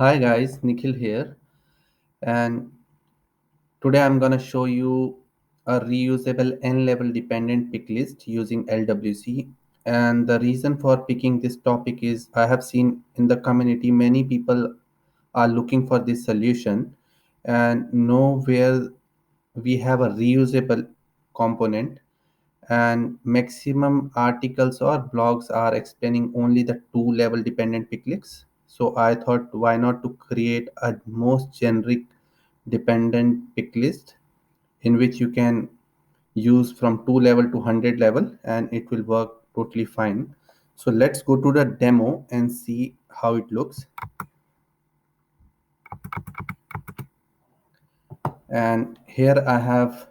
Hi guys, Nikhil here, and today I'm gonna show you a reusable n-level dependent pick list using LWC. And the reason for picking this topic is I have seen in the community many people are looking for this solution and nowhere we have a reusable component, and maximum articles or blogs are explaining only the two level dependent picklets. So I thought, why not to create a most generic dependent pick list in which you can use from 2 level to 100 level and it will work totally fine. So let's go to the demo and see how it looks. And here I have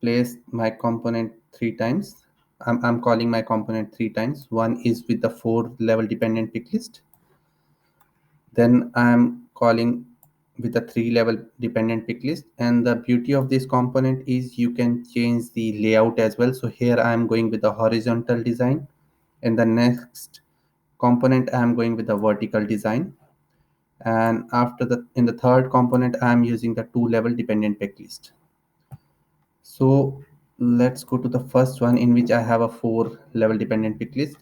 placed my component three times. I'm calling my component three times. One is with the 4 level dependent pick list. Then I'm calling with a 3 level dependent pick list. And the beauty of this component is you can change the layout as well. So here I'm going with the horizontal design. And the next component I'm going with the vertical design. And after the in the third component I'm using the 2 level dependent pick list. So let's go to the first one in which I have a 4 level dependent pick list,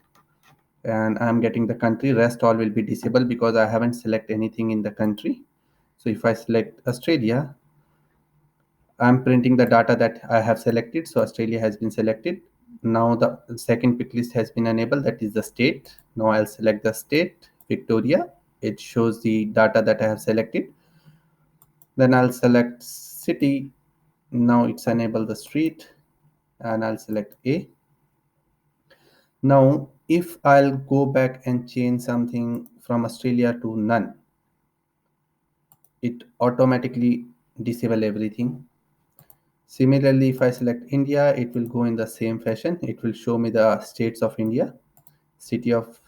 and I'm getting the country. Rest all will be disabled because I haven't select anything in the country. So if I select Australia, I'm printing the data that I have selected. So Australia has been selected. Now the second pick list has been enabled, that is the state. Now I'll select the state, Victoria. It shows the data that I have selected. Then I'll select city. Now it's enable the street, and I'll select A. Now, if I'll go back and change something from Australia to none, it automatically disable everything. Similarly, if I select India, it will go in the same fashion. It will show me the states of India, city of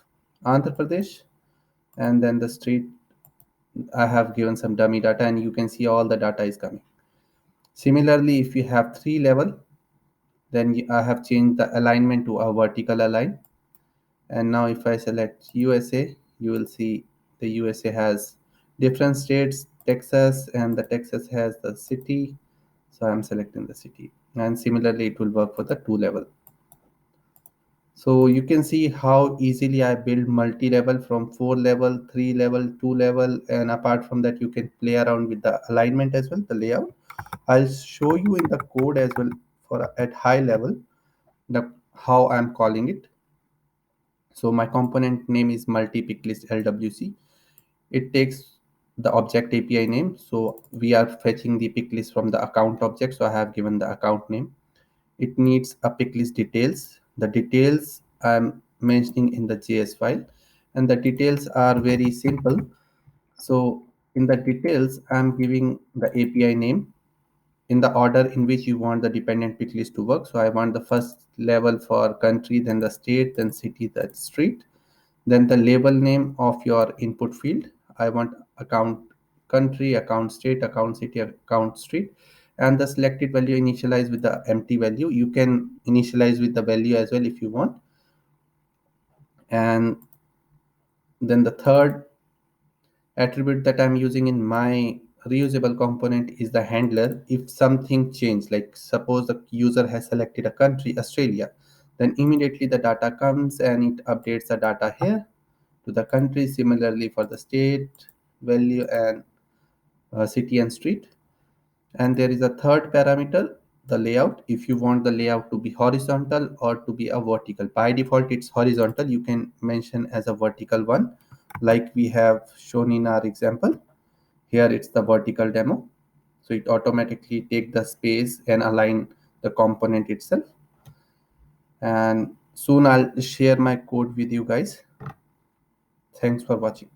Andhra Pradesh, and then the street. I have given some dummy data, and you can see all the data is coming. Similarly, if you have 3 level, then I have changed the alignment to a vertical align. And now if I select USA, you will see the USA has different states, Texas, and the Texas has the city. So I'm selecting the city. And similarly, it will work for the 2 level. So you can see how easily I build multi-level from 4 level, 3 level, 2 level, and apart from that, you can play around with the alignment as well, the layout. I'll show you in the code as well for at high level the how I'm calling it. So my component name is multi-picklist LWC. It takes the object API name. So we are fetching the pick list from the account object. So I have given the account name. It needs a pick list details. The details I'm mentioning in the JS file, and the details are very simple. So in the details, I'm giving the API name in the order in which you want the dependent pick list to work. So I want the first level for country, then the state, then city, then street, then the label name of your input field. I want account country, account state, account city, account street, and the selected value initialize with the empty value. You can initialize with the value as well if you want. And then the third attribute that I'm using in my reusable component is the handler. If something changed, like suppose the user has selected a country, Australia, then immediately the data comes and it updates the data here to the country. Similarly for the state value and city and street. And there is a third parameter, the layout. If you want the layout to be horizontal or to be a vertical, by default it's horizontal. You can mention as a vertical one, like we have shown in our example. Here it's the vertical demo. So it automatically take the space and align the component itself. And soon I'll share my code with you guys. Thanks for watching.